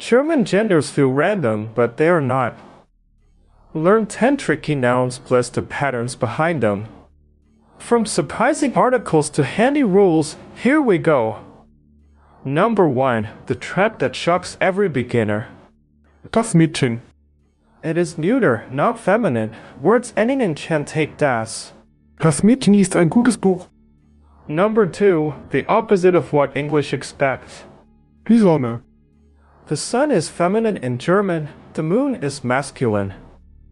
German genders feel random, but they are not. Learn 10 tricky nouns plus the patterns behind them. From surprising articles to handy rules, here we go. Number 1. The trap that shocks every beginner. Das Mädchen. It is neuter, not feminine. Words ending in can take das. Das Mädchen ist ein gutes Buch. Number 2. The opposite of what English expects. Die Sonne. The sun is feminine in German. The moon is masculine.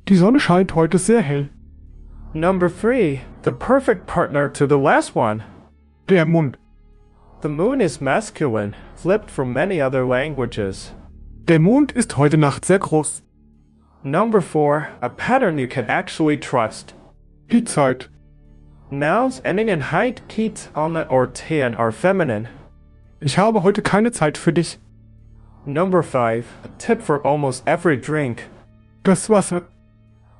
Die Sonne scheint heute sehr hell. Number 3. The perfect partner to the last one. Der Mund. The moon is masculine, flipped from many other languages. Der Mond ist heute Nacht sehr groß. Number 4. A pattern you can actually trust. Die Zeit. Nouns ending in heit, kiet, alne, or ten are feminine. Ich habe heute keine Zeit für dich. Number 5. A tip for almost every drink. Das Wasser.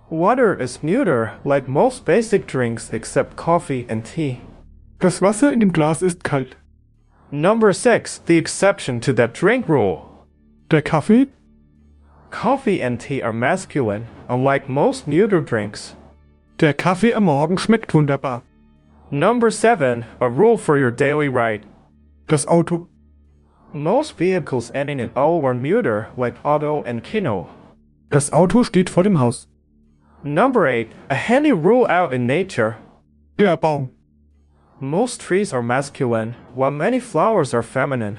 Water is neuter, like most basic drinks except coffee and tea. Das Wasser in dem Glas ist kalt. Number 6. The exception to that drink rule. Der Kaffee. Coffee and tea are masculine, unlike most neuter drinks. Der Kaffee am Morgen schmeckt wunderbar. Number 7. A rule for your daily ride. Das Auto. Most vehicles ending in O are neuter, like auto and kino. Das Auto steht vor dem Haus. Number 8. A handy rule out in nature. Der Baum. Most trees are masculine, while many flowers are feminine.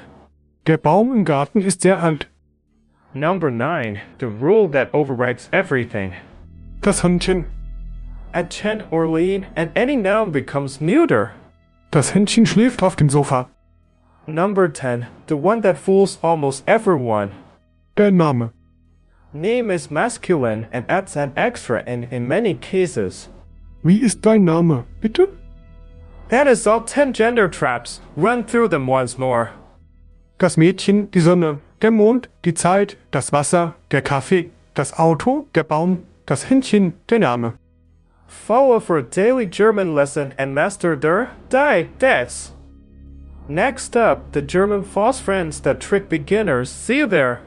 Der Baum im Garten ist sehr alt. Number 9. The rule that overrides everything. Das Händchen. At chen or lean, and any noun becomes neuter. Das Händchen schläft auf dem Sofa. Number 10. The one that fools almost everyone. Der Name. Name is masculine and adds an extra N in many cases. Wie ist dein Name, bitte? That is all 10 gender traps. Run through them once more. Das Mädchen, die Sonne, der Mond, die Zeit, das Wasser, der Kaffee, das Auto, der Baum, das Händchen, der Name. Follow for a daily German lesson and master der, die, des. Next up, the German false friends that trick beginners. See you there.